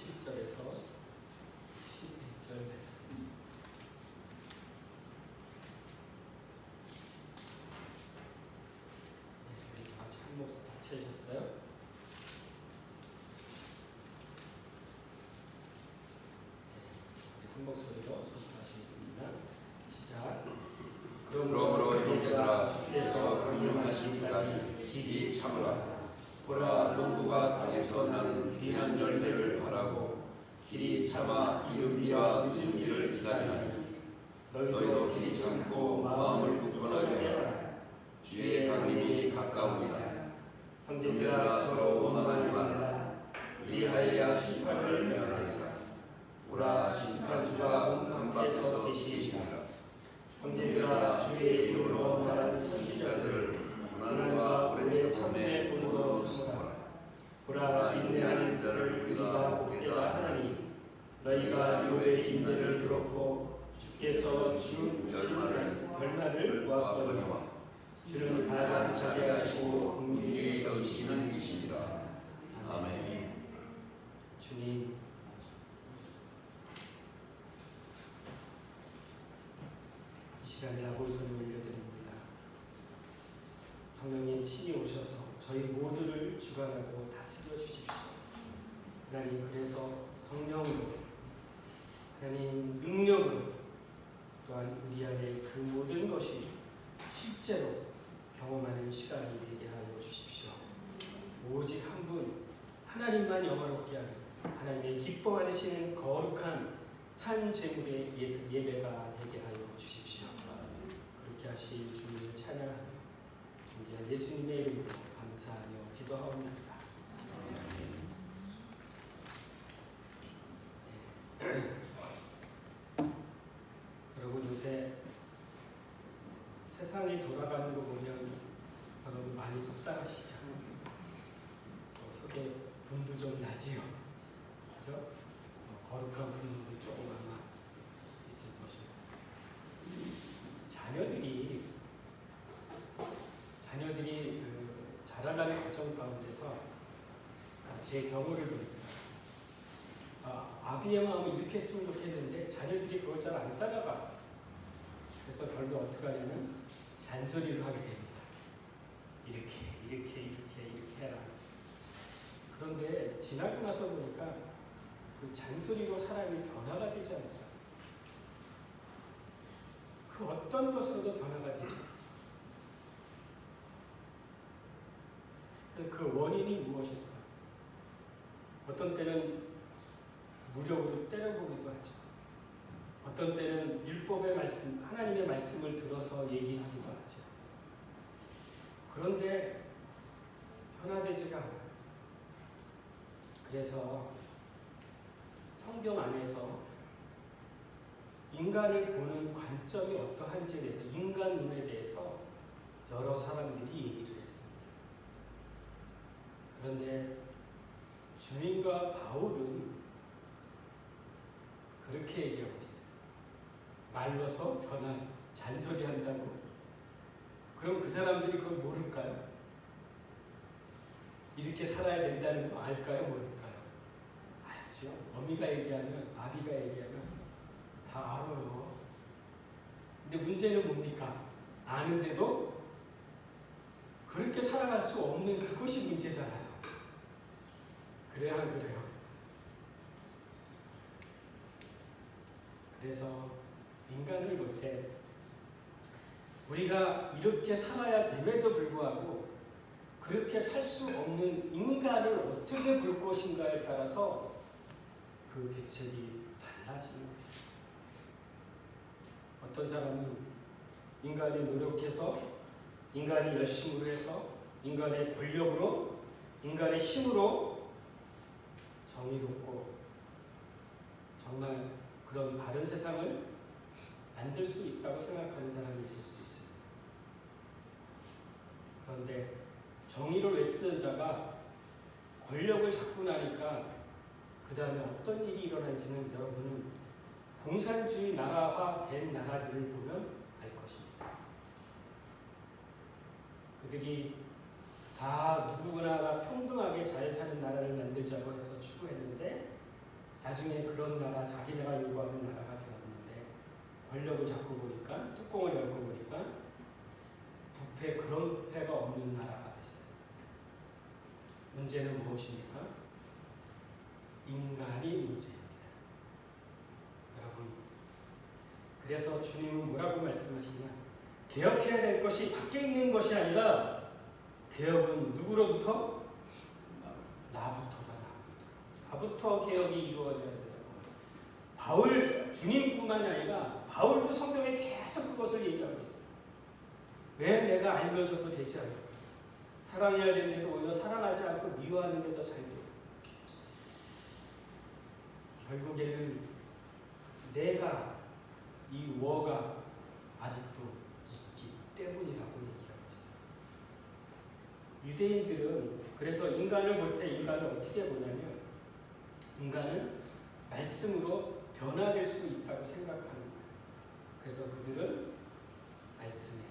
7절에서 11절 됐습니다. 네, 같이 한 목소리 다 채셨어요? 네, 한 목소리로 선포하시겠습니다. 시작. 그러므로 형제들아, 주께서 강림하시기까지 길이 참으라. 보라, 농부가 땅에서 나는 귀한 열매를 바라고 길이 참아 이른 비와 늦은 비를 기다리나니 너희도 길이 참고 마음을 굳건하게 하라. 주의 강림이 가까우니라. 형제들아, 서로 원망하지 말라. 그리하여야 심판을 면하리라. 보라, 심판주가 온 함께서 계시니라. 형제들아, 주의 이름으로 말하는 선지자들을 고난과 오래 참내 본으로 삼으라. 보라, 인내하는 자를 우리가 복되다 하나니 너희가 욥의 인내를 들었고 주께서 주 결말을 보았거니와 주는 가장 자비하시고 긍휼히 여기시는 이시니라. 아멘. 주님, 이 시간에 아버지를 올려드립니다. 성령님 친히 오셔서 저희 모두를 주관하고 다스려 주십시오. 하나님, 그래서 성령으로, 하나님 능력으로, 또한 우리 안에 그 모든 것이 실제로 경험하는 시간이 되게 하여 주십시오. 오직 한 분 하나님만 영화롭게 하는, 하나님의 기뻐 받으시는 거룩한 산 제물의 예배가 되게 하여 주십시오. 그렇게 하신 주님을 찬양하며 존귀한 예수님의 이름으로 감사하며 기도하옵나이다. 여러분, 요새 세상이 돌아가는 거 보면 여러분 많이 속상하시죠? 속에 분도 좀 나지요. 그죠? 거룩한 분들도 조금 아마 있을 것이고, 자녀들이 자라가는 과정 가운데서 제 경우를 보니까 아비의 마음은 이렇게 했으면 좋겠는데 자녀들이 그걸 잘 안 따라가. 그래서 결국 어떻게 하냐면 잔소리를 하게 됩니다. 이렇게 해라. 그런데 지나고 나서 보니까 그 잔소리로 사람이 변화가 되지 않더라. 그 어떤 것으로도 변화가 되지 않더라. 그 원인이 무엇일까? 어떤 때는 무력으로 때려보기도 하죠. 어떤 때는 율법의 말씀, 하나님의 말씀을 들어서 얘기하기도 하죠. 그런데 변화되지가 않아요. 그래서 성경 안에서 인간을 보는 관점이 어떠한지에 대해서, 인간 눈에 대해서 여러 사람들이 얘기를 했습니다. 그런데 주님과 바울은 그렇게 얘기하고 있어요. 말로서 변한, 잔소리한다고? 그럼 그 사람들이 그걸 모를까요? 이렇게 살아야 된다는 거 알까요? 모를까요? 알죠. 어미가 얘기하면, 아비가 얘기하면 다 알아요. 근데 문제는 뭡니까? 아는데도 그렇게 살아갈 수 없는 그것이 문제잖아요. 그래야 안 그래요? 그래서 인간을 볼 때 우리가 이렇게 살아야 됨에도 불구하고 그렇게 살 수 없는 인간을 어떻게 볼 것인가에 따라서 그 대책이 달라지는 것입니다. 어떤 사람은 인간이 노력해서, 인간이 열심으로 해서, 인간의 권력으로, 인간의 힘으로 정의롭고 정말 그런 바른 세상을 만들 수 있다고 생각하는 사람이 있을 수 있습니다. 그런데 정의를 외치던 자가 권력을 잡고 나니까 그 다음에 어떤 일이 일어난지는 여러분은 공산주의 나라화된 나라들을 보면 알 것입니다. 그들이 다 누구나 평등하게 잘 사는 나라를 만들자고 해서 추구했는데 나중에 그런 나라, 자기네가 요구하는 나라가 되었는데 권력을 잡고 보니까, 뚜껑을 열고 보니까 부패, 그런 부패가 없는 나라가 됐어요. 문제는 무엇입니까? 인간이 문제입니다. 여러분, 그래서 주님은 뭐라고 말씀하시냐? 개혁해야 될 것이 밖에 있는 것이 아니라 개혁은 누구로부터? 나부터다. 나부터 개혁이 이루어져야 된다고. 바울, 주님뿐만이 아니라 바울도 성경에 계속 그것을 얘기하고 있어요. 왜 내가 알면서도 되지 않을까? 사랑해야 되는데도 오히려 사랑하지 않고 미워하는 게 더 잘 돼요. 결국에는 내가, 이 워가 아직도 있기 때문이라고 얘기하고 있어요. 유대인들은 그래서 인간을 볼 때 인간을 어떻게 보냐면, 인간은 말씀으로 변화될 수 있다고 생각하는 거예요. 그래서 그들은 말씀에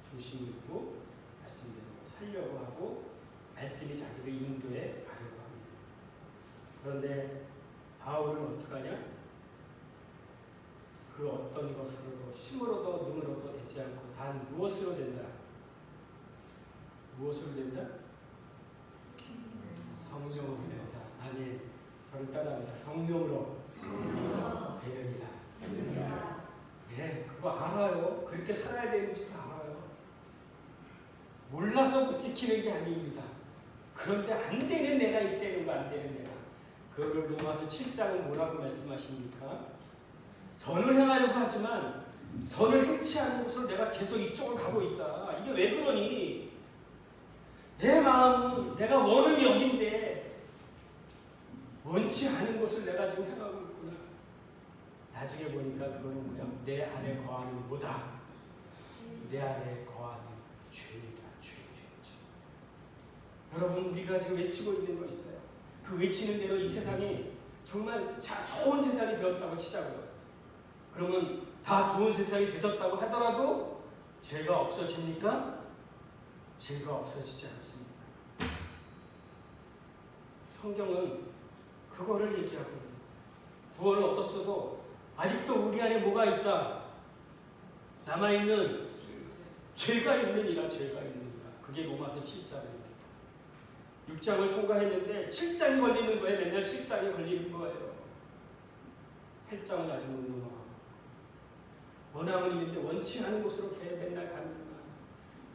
중심을 두고 말씀대로 살려고 하고 말씀이 자기를 인도해 가려고 합니다. 그런데 바울은 어떻게 하냐? 그 어떤 것으로도, 힘으로도 능으로도 되지 않고 단 무엇으로 된다? 무엇으로 된다? 성령으로 된다. 아멘. 저를 따라합니다. 성령으로 되느니라. 예, 그거 알아요. 그렇게 살아야 되는지도 알아요. 몰라서 못 지키는 게 아닙니다. 그런데 안 되는 내가 있다는 거, 안 되는 내가. 그걸 로마서 7장은 뭐라고 말씀하십니까? 선을 행하려고 하지만 선을 행치 않는 곳으로 내가 계속 이쪽으로 가고 있다. 이게 왜 그러니? 내 마음은 내가 원은 여기인데 원치 않은 곳을 내가 지금 행하고 있구나. 나중에 보니까 그거는 뭐야? 내 안에 거하는 뭐다? 내 안에 거하는 죄이다. 죄죠. 여러분, 우리가 지금 외치고 있는 거 있어요. 그 외치는 대로 이 세상이 정말 좋은 세상이 되었다고 치자고요. 그러면 다 좋은 세상이 되었다고 하더라도 죄가 없어집니까? 죄가 없어지지 않습니다. 성경은 그거를 얘기하고 있는 거예요. 구원을 얻었어도 아직도 우리 안에 뭐가 있다? 남아있는 죄가 있느니라. 죄가 있느니라. 그게 로마서 7장입니다. 6장을 통과했는데 7장이 걸리는 거예요. 맨날 7장이 걸리는 거예요. 8장은 아직 못 넘어가고. 원함은 있는데 원치 않은 곳으로 맨날 가는구나.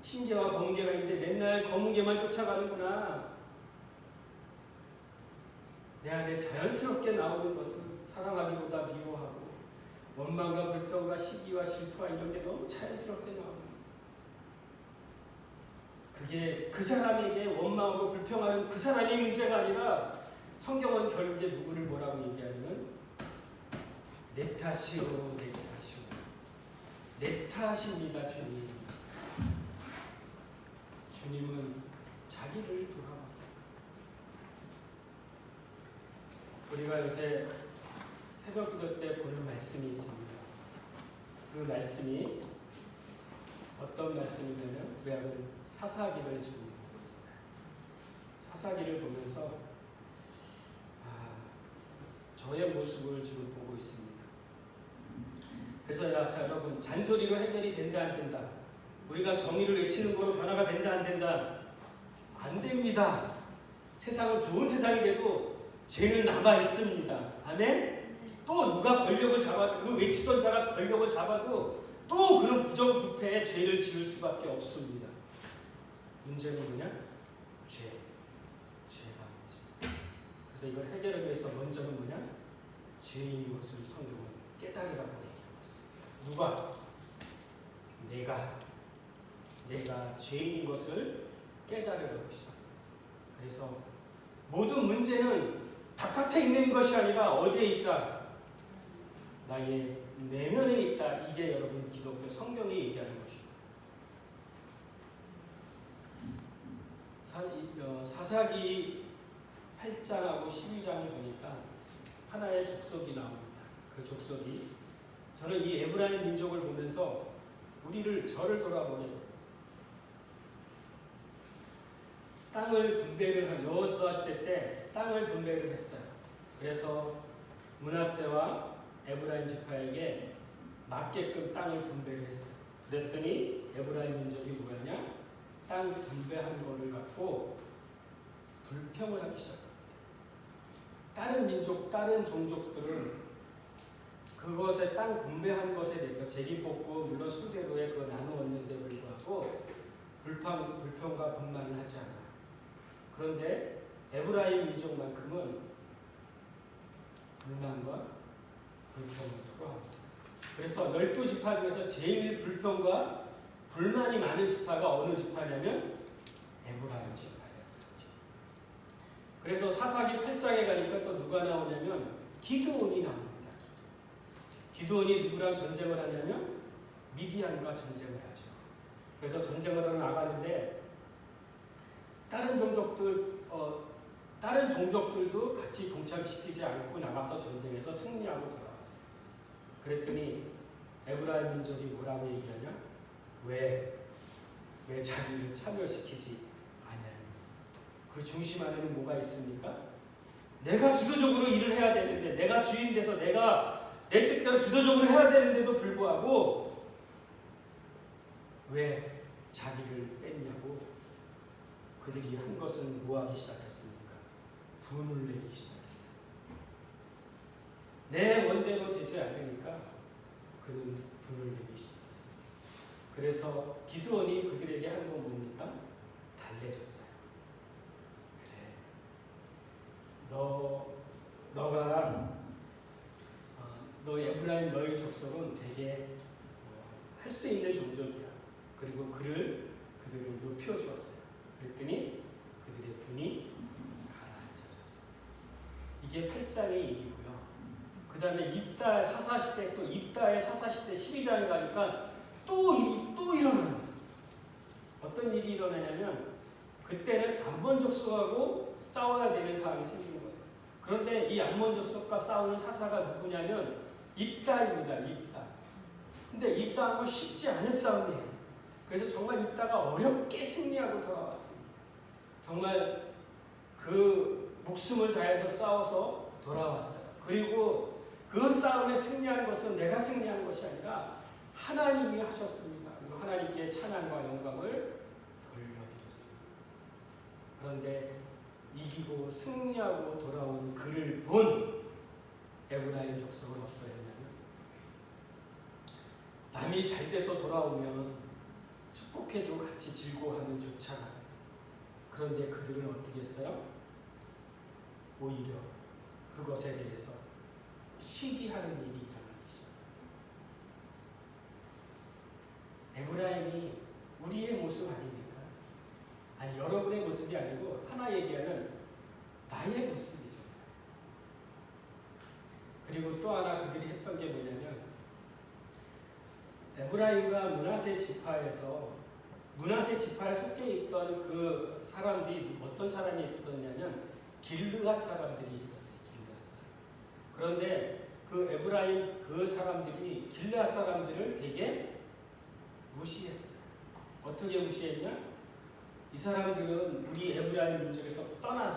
신계와 검은계가 있는데 맨날 검은계만 쫓아가는구나. 내 안에 자연스럽게 나오는 것은 사랑하기보다 미워하고 원망과 불평과 시기와 질투와 이런 게 너무 자연스럽게 나옵니다. 그게 그 사람에게 원망하고 불평하는 그 사람의 문제가 아니라 성경은 결국에 누구를 뭐라고 얘기하냐면 내 탓이요, 내 탓이요. 내 탓입니다, 주님. 주님은 자기를 돌아봅니다. 우리가 요새 새벽기도 때 보는 말씀이 있습니다. 그 말씀이 어떤 말씀이냐면 구약은 사사기를 지금 보고 있어요. 사사기를 보면서 저의 모습을 지금 보고 있습니다. 그래서 자, 여러분, 잔소리로 해결이 된다 안 된다? 우리가 정의를 외치는 거로 변화가 된다 안 된다? 안 됩니다. 세상은 좋은 세상이 돼도 죄는 남아 있습니다. 아멘? 또 누가 권력을 잡아도, 그 외치던 자가 권력을 잡아도 또 그런 부정부패에 죄를 지을 수밖에 없습니다. 문제는 뭐냐? 죄가 문제. 그래서 이걸 해결하기 위해서 먼저는 뭐냐? 죄인인 것을 성경은 깨달으라고 얘기하고 있습니다. 누가? 내가 죄인인 것을 깨달으라고 시작합니다. 그래서 모든 문제는 바깥에 있는 것이 아니라 어디에 있다? 나의 내면에 있다. 이게 여러분 기독교 성경이 얘기하는 것입니다. 사사기 8장하고 12장을 보니까 하나의 족속이 나옵니다. 그 족속이, 저는 이 에브라임 민족을 보면서 저를 돌아보게 돼요. 땅을 분배를 여호수아 시대 때 땅을 분배를 했어요. 그래서 므낫세와 에브라임 지파에게 맞게끔 땅을 분배를 했어요. 그랬더니 에브라임 민족이 뭐였냐? 땅 분배한 거를 갖고 불평을 하기 시작합니다. 다른 민족, 다른 종족들은 그것에 땅 분배한 것에 대해서 제기뽑고 물론 수대로에 그거 나누었는데 불구하고 불평과 분만은 하지 않아요. 그런데 에브라임 민족만큼은 불만과 불평을 토로합니다. 그래서 12지파 중에서 제일 불평과 불만이 많은 지파가 어느 지파냐면 에브라임 지파예요. 그래서 사사기 8장에 가니까 또 누가 나오냐면 기드온이 나옵니다. 기드온이 누구랑 전쟁을 하냐면 미디안과 전쟁을 하죠. 그래서 전쟁을 하러 나가는데 다른 종족들도 같이 동참시키지 않고 나가서 전쟁에서 승리하고 돌아왔어요. 그랬더니 에브라임 민족이 뭐라고 얘기하냐? 왜 자기를 참여시키지 않냐면 그 중심 안에는 뭐가 있습니까? 내가 주도적으로 일을 해야 되는데, 내가 주인 돼서 내가 내 뜻대로 주도적으로 해야 되는데도 불구하고 왜 자기를 뺐냐고 그들이 한 것은 뭐 하기 시작했습니까? 분을 내기 시작했어요. 내 원대로 되지 않으니까 그는 분을 내기 시작했어요. 그래서 기드온이 그들에게 한 건 뭡니까? 달래줬어요. 그래, 너 에브라임 너희 족속은 되게 할 수 있는 종족이야. 그리고 그들을 높여주었어요. 그랬더니 그들의 분이 가라앉아졌어요. 이게 8장의 일이고요. 그 다음에 입다의 사사시대, 또 입다의 사사시대 12장에 가니까 또 일어납니다. 어떤 일이 일어나냐면 그때는 암몬 족속하고 싸워야 되는 상황이 생긴 거예요. 그런데 이 암몬 족속과 싸우는 사사가 누구냐면 입다입니다. 입다. 근데 이 싸움은 쉽지 않은 싸움이에요. 그래서 정말 입다가 어렵게 승리하고 돌아왔습니다. 정말 그 목숨을 다해서 싸워서 돌아왔어요. 그리고 그 싸움에 승리한 것은 내가 승리한 것이 아니라 하나님이 하셨습니다. 그리고 하나님께 찬양과 영광을 돌려드렸습니다. 그런데 이기고 승리하고 돌아온 그를 본 에브라임 족속은 어떠했냐면 남이 잘 돼서 돌아오면 축복해주고 같이 즐거워하면 좋잖아요. 그런데 그들은 어떻게 했어요? 오히려 그것에 대해서 시기하는 일이 일어나기 시작합니다. 에브라임이 우리의 모습 아닙니까? 아니, 여러분의 모습이 아니고 하나 얘기하는 나의 모습이죠. 그리고 또 하나 그들이 했던 게 뭐냐면 에브라임과 므낫세 지파에 속해 있던 그 사람들이 어떤 사람이 있었냐면 길르앗 사람들이 있었어요. 길르앗 사람. 그런데 그 에브라임 그 사람들이 길르앗 사람들을 되게 무시했어요. 어떻게 무시했냐? 이 사람들은 우리 에브라임 민족에서 떠나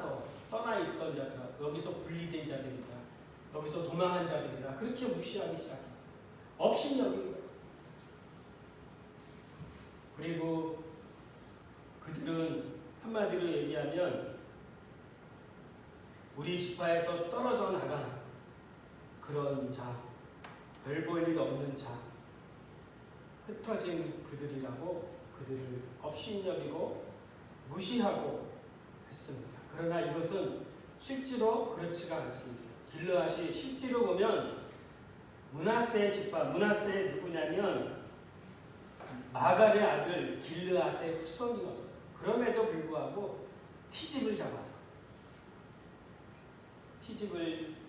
있던 자들아, 여기서 분리된 자들이다, 여기서 도망한 자들이다, 그렇게 무시하기 시작했어요. 업신여긴 거예요. 그리고 그들은 한마디로 얘기하면 우리 지파에서 떨어져 나간 그런 자, 별 볼 일 없는 자, 흩어진 그들이라고 그들을 업신여기고 무시하고 했습니다. 그러나 이것은 실제로 그렇지가 않습니다. 길르앗이 실제로 보면 므낫세 지파, 므낫세 누구냐면 마갈의 아들 길르앗의 후손이었어요. 그럼에도 불구하고 티집을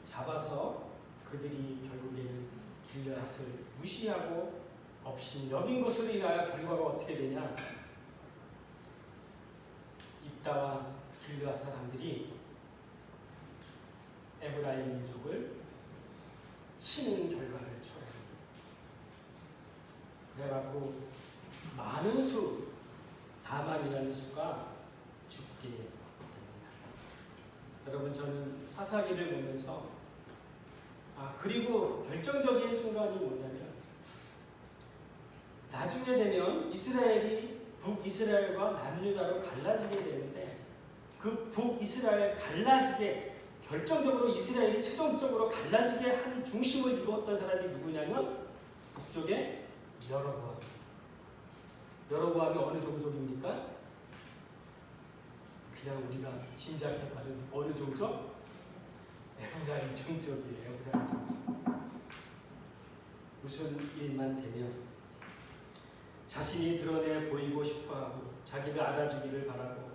잡아서 그들이 결국에는 길르앗을 무시하고 업신여긴 것으로 인하여 결과가 어떻게 되냐? 입다와 길르앗 사람들이 에브라임 민족을 치는 결과를 초래합니다. 그래갖고 많은 수, 4만이라는 수가 죽게 됩니다. 여러분, 저는 사사기를 보면서 그리고 결정적인 순간이 뭐냐면 나중에 되면 이스라엘이 북이스라엘과 남유다로 갈라지게 되는데 그 북이스라엘 갈라지게 결정적으로 이스라엘이 최종적으로 갈라지게 한 중심을 이루었던 사람이 누구냐면 북쪽에 여로보암. 여로보암이 어느 종족입니까? 그냥 우리가 짐작해봐도 어느 종족? 에브라임 종족이에요. 에브라임 종족. 무슨 일만 되면 자신이 드러내 보이고 싶어하고 자기를 알아주기를 바라고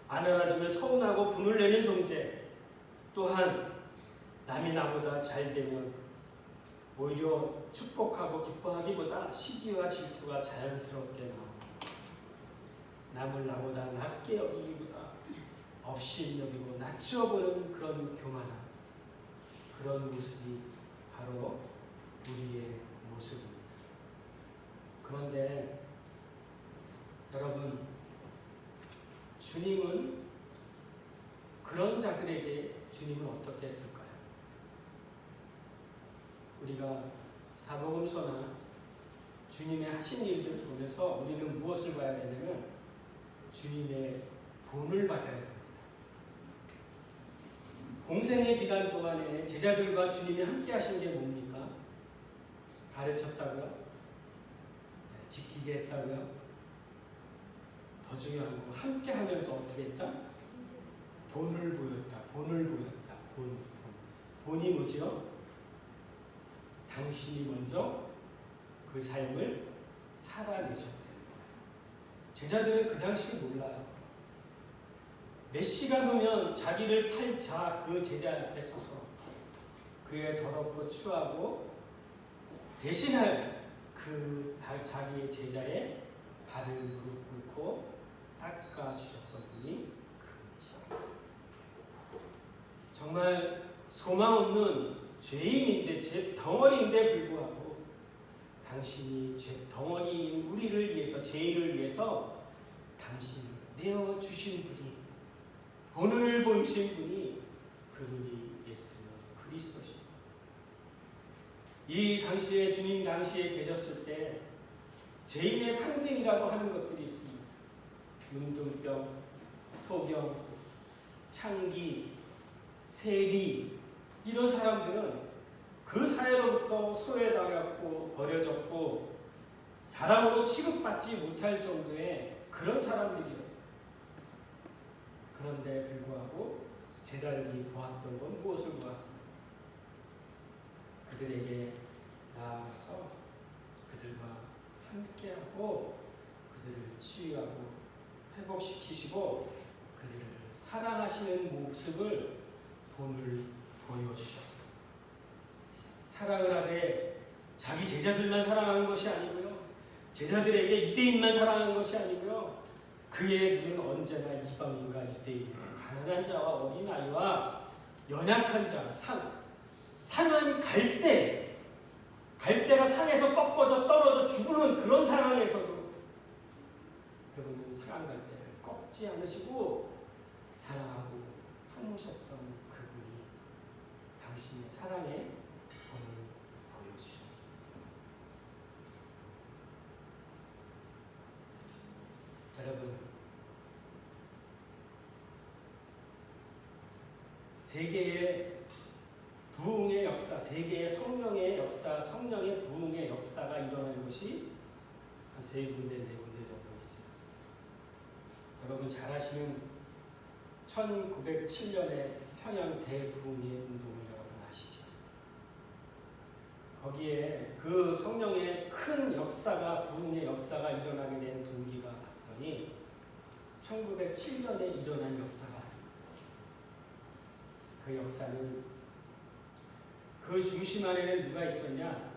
안 알아주면 서운하고 분을 내는 존재. 또한 남이 나보다 잘 되면 오히려 축복하고 기뻐하기보다 시기와 질투가 자연스럽게 나옵니다. 남을 나보다 낮게 여기기보다 없이 여기고 낮추어보는 그런 교만함, 그런 모습이 바로 우리의 모습입니다. 그런데 여러분, 주님은 그런 자들에게 주님은 어떻게 했을까요? 우리가 사복음서나 주님의 하신 일들을 보면서 우리는 무엇을 봐야 되냐면 주님의 본을 받아야 됩니다. 공생의 기간 동안에 제자들과 주님이 함께 하신 게 뭡니까? 가르쳤다고요? 지키게 했다고요? 더 중요한 거 함께 하면서 어떻게 했다? 본을 보였다. 본을 보였다. 본이 뭐지요? 당신이 먼저 그 삶을 살아내셨대요. 제자들은 그 당시 몰라요. 몇 시간 후면 자기를 팔자 그 제자 앞에 서서 그의 더럽고 추하고 대신할 그 자기의 제자의 발을 무릎 꿇고 닦아주셨던 분이 그분이죠. 정말 소망 없는 죄인인데 죄 덩어리인데 불구하고 당신이 죄 덩어리인 우리를 위해서 죄인을 위해서 당신을 내어주신 분이 본을 보이신 분이 그분이 예수 그리스도십니다. 이 당시에 주님 당시에 계셨을 때 죄인의 상징이라고 하는 것들이 있습니다. 문둥병, 소경, 창기, 세리 이런 사람들은 그 사회로부터 소외당했고 버려졌고 사람으로 취급받지 못할 정도의 그런 사람들이었어요. 그런데 불구하고 제자들이 보았던 건 무엇을 보았습니까? 그들에게 나아가서 그들과 함께하고 그들을 치유하고 회복시키시고 그들을 사랑하시는 모습을 본을 보여주셨습니다. 사랑을 하되 자기 제자들만 사랑하는 것이 아니고요. 제자들에게 유대인만 사랑하는 것이 아니고요. 그의 눈은 언제나 이방인과 유대인, 가난한 자와 어린아이와 연약한 자, 상한 갈대가 산에서 꺾어져 떨어져 죽는 그런 상황에서도 그분은 상한 갈대를 꺾지 않으시고 사랑하고 품으셨던 그분이 당신의 사랑의 본을 보여주셨습니다. 여러분, 세계의 부흥의 역사, 세계의 성령의 역사, 성령의 부흥의 역사가 일어나는 곳이 한 3군데, 4군데 정도 있습니다. 여러분 잘 아시는 1907년에 평양 대부흥의 운동을 여러분 아시죠? 거기에 그 성령의 큰 역사가, 부흥의 역사가 일어나게 된 동기가 봤더니 1907년에 일어난 역사가 아닙니다. 그 역사는 그 중심 안에는 누가 있었냐?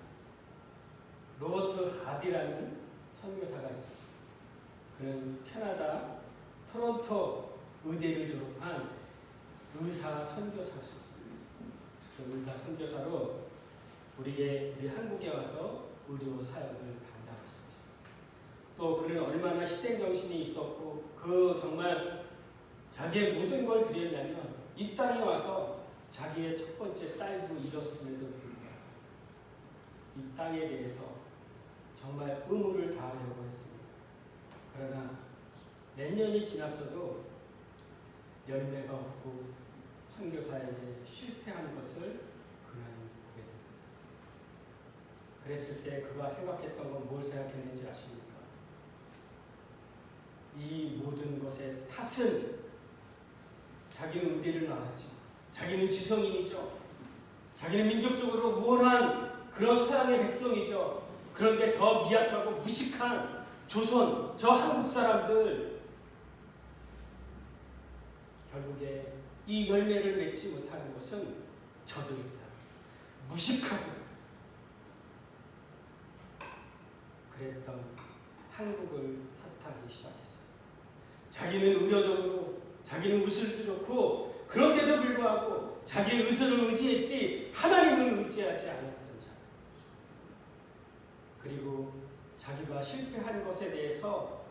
로버트 하디라는 선교사가 있었어요. 그는 캐나다 토론토 의대를 졸업한 의사 선교사였었어요. 그래서 의사 선교사로 우리 한국에 와서 의료 사역을 담당하셨죠. 또 그는 얼마나 희생정신이 있었고 그 정말 자기의 모든 걸 드렸냐면 이 땅에 와서 자기의 첫 번째 딸도 잃었음에도 불구하고 이 땅에 대해서 정말 의무를 다하려고 했습니다. 그러나 몇 년이 지났어도 열매가 없고 선교사에게 실패한 것을 그는 보게 됩니다. 그랬을 때 그가 생각했던 건 뭘 생각했는지 아십니까? 이 모든 것의 탓은 자기는 의대를 나왔죠. 자기는 지성인이죠. 자기는 민족적으로 우월한 그런 서양의 백성이죠. 그런데 저 미약하고 무식한 조선, 저 한국 사람들 결국에 이 열매를 맺지 못하는 것은 저들이다. 무식하고 그랬던 한국을 탓하기 시작했어요. 자기는 의료적으로 자기는 의술도 좋고 그런데도 불구하고 자기의 의술을 의지했지 하나님을 의지하지 않았던 자. 그리고 자기가 실패한 것에 대해서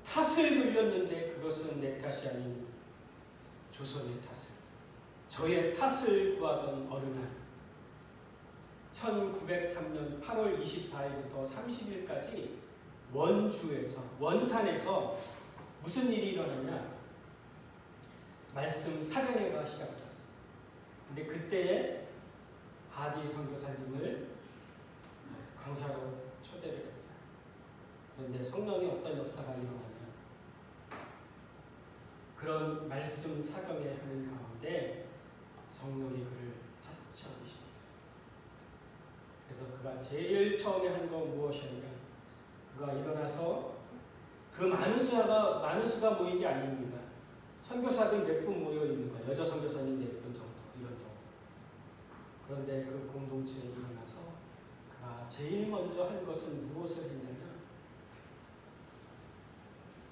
탓을 돌렸는데 그것은 내 탓이 아닌 조선의 탓을, 저의 탓을 구하던 어느 날 1903년 8월 24일부터 30일까지 원산에서 무슨 일이 일어났냐? 말씀 사경회가 시작되었습니다. 근데 그때에 하디 선교사님을 강사로 초대를 했어요. 그런데 성령이 어떤 역사가 일어나냐? 그런 말씀 사경회 하는 가운데 성령이 그를 터치하기 시작했어요. 그래서 그가 제일 처음에 한 건 무엇이었냐? 그가 일어나서 그 많은 수가 모인 게 아닙니다. 선교사들 몇 분 모여 있는 거예요. 여자 선교사님 몇 분 정도, 이런 정도. 그런데 그 공동체에 일어나서 그가 제일 먼저 한 것은 무엇을 했냐면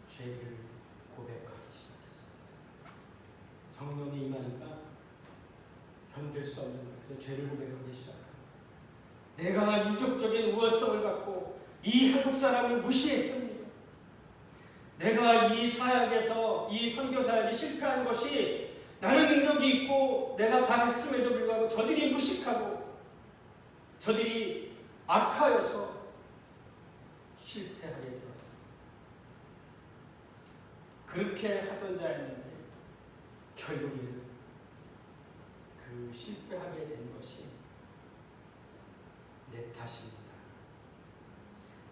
죄를 고백하기 시작했습니다. 성령이 임하니까 견딜 수 없는 거예요. 그래서 죄를 고백하기 시작합니다. 내가 민족적인 우월성을 갖고 이 한국 사람을 무시했습니다. 내가 이 사역에서 이 선교사역에 실패한 것이 나는 능력이 있고 내가 잘했음에도 불구하고 저들이 무식하고 저들이 악하여서 실패하게 되었습니다. 그렇게 하던 자였는데 결국에는 그 실패하게 된 것이 내 탓입니다.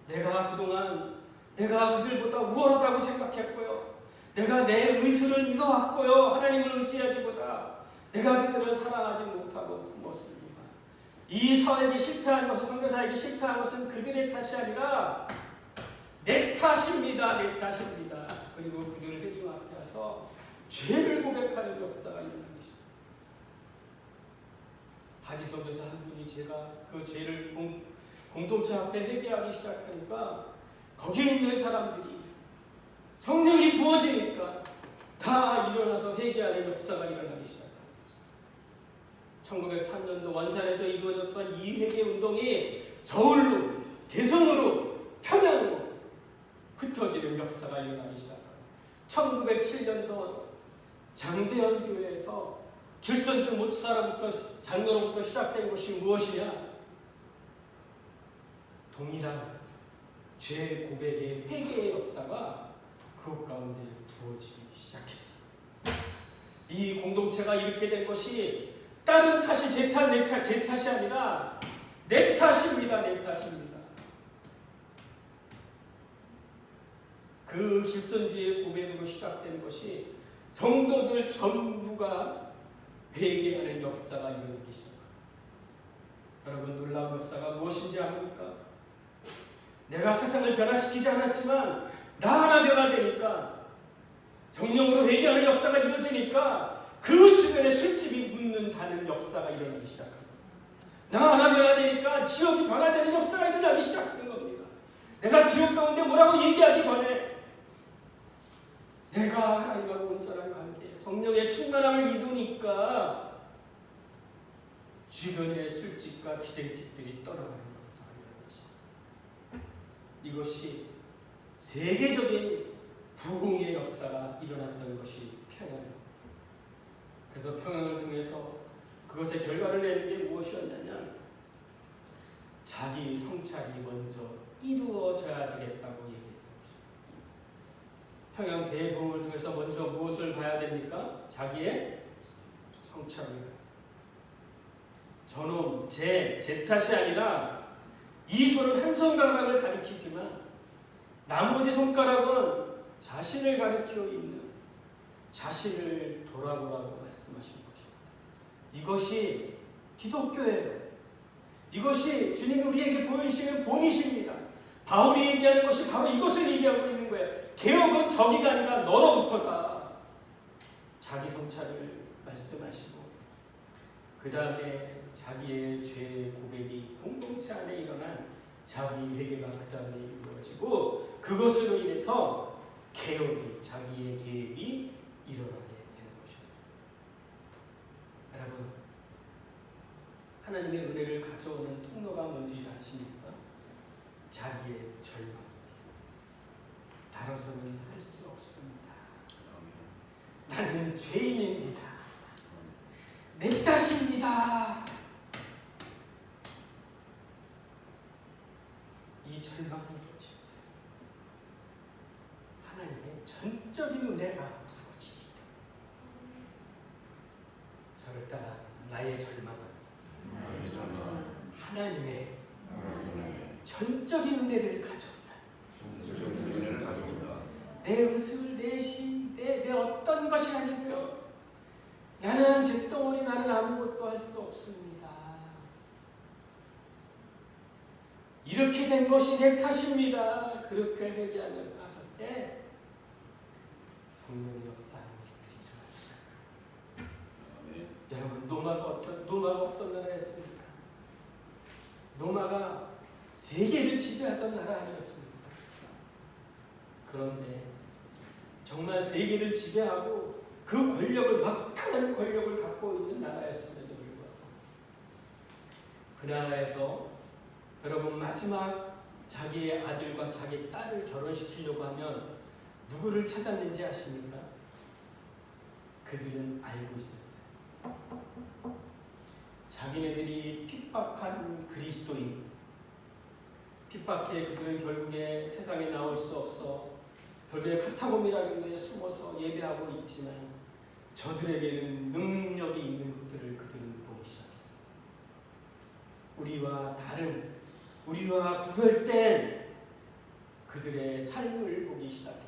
내가 그동안 내가 그들보다 우월하다고 생각했고요. 내가 내 의술을 믿어왔고요. 하나님을 의지하기보다 내가 그들을 사랑하지 못하고 품었습니다. 이 사역에 실패한 것은, 선교사에게 실패한 것은 그들의 탓이 아니라 내 탓입니다. 내 탓입니다. 그리고 그들을 회중 앞에 와서 죄를 고백하는 역사가 일어나기 시작합니다. 하디 선교사 한 분이 제가 그 죄를 공동체 앞에 회개하기 시작하니까 거기에 있는 사람들이 성령이 부어지니까 다 일어나서 회개하는 역사가 일어나기 시작합니다. 1903년도 원산에서 이루어졌던 이 회개 운동이 서울로, 개성으로, 평양으로 흩어지는 역사가 일어나기 시작합니다. 1907년도 장대현 교회에서 길선주 목사로부터 장로로부터 시작된 것이 무엇이냐? 동일한 죄 고백의 회개의 역사가 그것 가운데 부어지기 시작했어요. 이 공동체가 이렇게 된 것이 다른 탓이 제 탓이 아니라 내 탓입니다. 내 탓입니다. 그 길선주의 고백으로 시작된 것이 성도들 전부가 회개하는 역사가 일어나기 시작합니다. 여러분, 놀라운 역사가 무엇인지 압니까? 내가 세상을 변화시키지 않았지만 나 하나 변화되니까, 성령으로 회개하는 역사가 이루어지니까 그 주변에 술집이 묻는다는 역사가 일어나기 시작합니다. 나 하나 변화되니까 지역이 변화되는 역사가 일어나기 시작하는 겁니다. 내가 지역 가운데 뭐라고 얘기하기 전에 내가 하나님하고 온전한 관계, 성령의 충만함을 이루니까 주변의 술집과 기생집들이 떠나가는 역사가 일어나기 시작합니다. 이것이 세계적인 부흥의 역사가 일어났던 것이 평양입니다. 그래서 평양을 통해서 그것의 결과를 내는 게 무엇이었냐면 자기 성찰이 먼저 이루어져야 되겠다고 얘기했던 것입니다. 평양 대부흥을 통해서 먼저 무엇을 봐야 됩니까? 자기의 성찰을 봐야 됩니다. 저놈, 제 탓이 아니라 이 손은 한 손가락을 가리키지만 나머지 손가락은 자신을 가리켜 있는 자신을 돌아보라고 말씀하신 것입니다. 이것이 기독교예요. 이것이 주님이 우리에게 보여주시는 본이십니다. 바울이 얘기하는 것이 바로 이것을 얘기하고 있는 거예요. 개혁은 저기가 아니라 너로부터다. 자기 성찰을 말씀하시고 그 다음에 자기의 죄 고백이 공동체 안에 일어난 자기 회개가 그 다음에 이루어지고 그것으로 인해서 개혁이 자기의 계획이 일어나게 되는 것이었어요. 여러분, 하나님의 은혜를 가져오는 통로가 뭔지 아십니까? 자기의 절망입니다. 나로서는 할 수 없습니다. 나는 죄인입니다. 내 탓입니다. 이 절망이 이루어집니다. 하나님의 전적인 은혜가 부어집니다. 저를 따라 나의 절망은 하나님의 전적인 은혜를 가져온다. 내 의술, 내 심, 내 어떤 것이 아니고요. 나는 잿덩어리, 나는 아무것도 할 수 없습니다. 이렇게 된 것이 내 탓입니다. 그렇게 회개하며 나설 때 성령의 역사하는 일들이 일어나기 시작합니다. 여러분, 노마가 어떤 나라였습니까? 노마가 세계를 지배하던 나라 아니었습니까? 그런데 정말 세계를 지배하고 그 권력을 막강한 권력을 갖고 있는 나라였음에도 불구하고 그 나라에서 여러분 마지막 자기의 아들과 자기 딸을 결혼시키려고 하면 누구를 찾았는지 아십니까? 그들은 알고 있었어요. 자기네들이 핍박한 그리스도인, 핍박해 그들은 결국에 세상에 나올 수 없어 결국에 카타콤이라는 데에 숨어서 예배하고 있지만 저들에게는 능력이 있는 것들을 그들은 보기 시작했어요. 우리와 다른, 우리와 구별된 그들의 삶을 보기 시작했고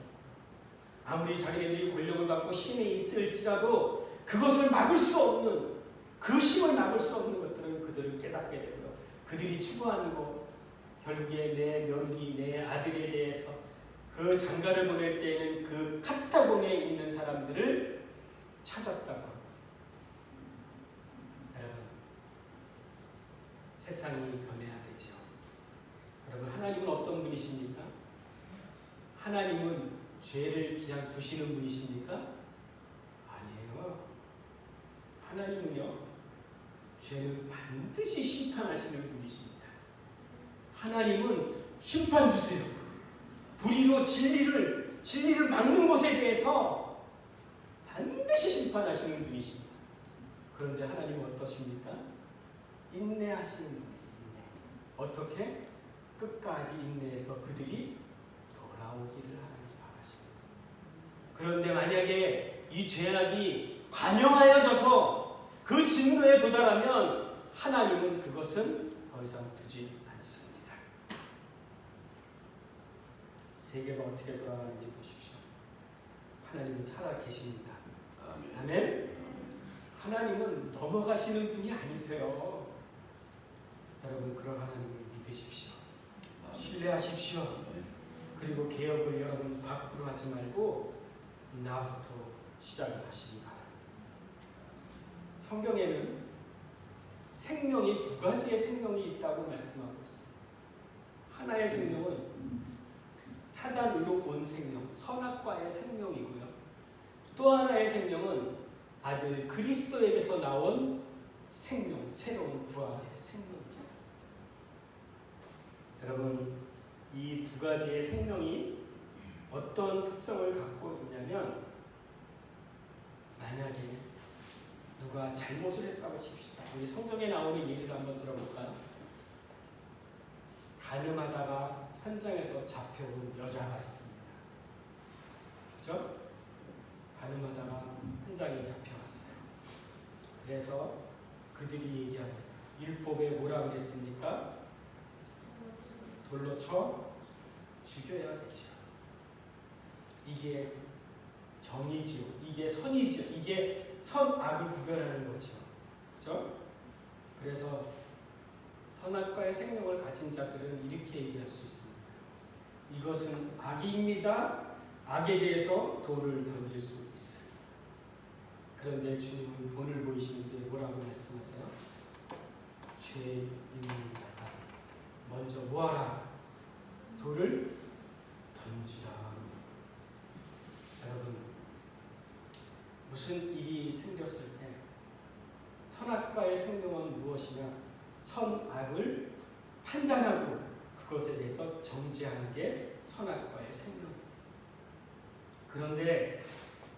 아무리 자기네들이 권력을 갖고 힘이 있을지라도 그것을 막을 수 없는, 그 힘을 막을 수 없는 것들은 그들을 깨닫게 되고요. 그들이 추구하는 것, 결국에 내 며느리, 내 아들에 대해서 그 장가를 보낼 때에는 그 카타콤에 있는 사람들을 찾았다고 합니다. 여러분, 세상이 변해야 되죠. 여러분, 하나님은 어떤 분이십니까? 하나님은 죄를 그냥 두시는 분이십니까? 아니에요. 하나님은요, 죄는 반드시 심판하시는 분이십니다. 하나님은 심판 주세요. 불의로 진리를 막는 것에 대해서 반드시 심판하시는 분이십니다. 그런데 하나님은 어떠십니까? 인내하시는 분이세요. 인내. 어떻게? 끝까지 인내해서 그들이 돌아오기를 하나님 바라십니다. 그런데 만약에 이 죄악이 관영하여져서 그 진노에 도달하면 하나님은 그것은 더 이상 두지 않습니다. 세계가 어떻게 돌아가는지 보십시오. 하나님은 살아 계십니다. 아멘. 하나님은 넘어가시는 분이 아니세요. 여러분, 그런 하나님을 믿으십시오. 신뢰하십시오. 그리고 개혁을 여러분 밖으로 하지 말고 나부터 시작을 하시기 바랍니다. 성경에는 생명이 두 가지의 생명이 있다고 말씀하고 있습니다. 하나의 생명은 사단으로 온 생명, 선악과의 생명이고요. 또 하나의 생명은 아들 그리스도에게서 나온 생명, 새로운 부활의 생명이 있습니다. 여러분, 이 두 가지의 생명이 어떤 특성을 갖고 있냐면, 만약에 누가 잘못을 했다고 칩시다. 우리 성경에 나오는 예를 한번 들어볼까요? 가늠하다가 현장에서 잡혀온 여자가 있습니다. 그죠? 가늠하다가 현장에 잡혀갔어요. 그래서 그들이 얘기합니다. 율법에 뭐라 그랬습니까? 돌로 쳐 죽여야 되죠. 이게 정의지요. 이게 선이지요. 이게 선악을 구별하는 거죠. 그죠? 그래서 선악과의 생명을 가진 자들은 이렇게 얘기할 수 있습니다. 이것은 악입니다. 악에 대해서 돌을 던질 수 있습니다. 그런데 주님은 본을 보이시는데 뭐라고 말씀하세요? 죄 있는 자가 먼저 뭐하라? 돌을 던지라. 여러분, 무슨 일이 생겼을 때 선악과의 생명은 무엇이냐? 선악을 판단하고 그것에 대해서 정죄하는 게 선악과의 생명입니다. 그런데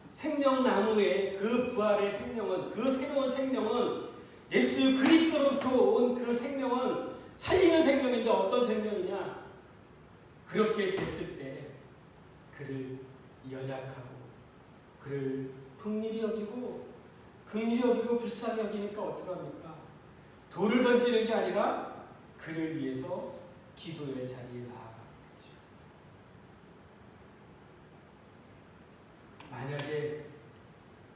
생명나무의 그 부활의 생명은, 그 새로운 생명은 예수 그리스도로부터 온 그 생명은 살리는 생명인데 어떤 생명이냐? 그렇게 됐을 때 그를 연약하고 그를 긍휼히 여기고 불쌍히 여기니까 어떡합니까? 돌을 던지는 게 아니라 그를 위해서 기도의 자리에 나아가게 되죠. 만약에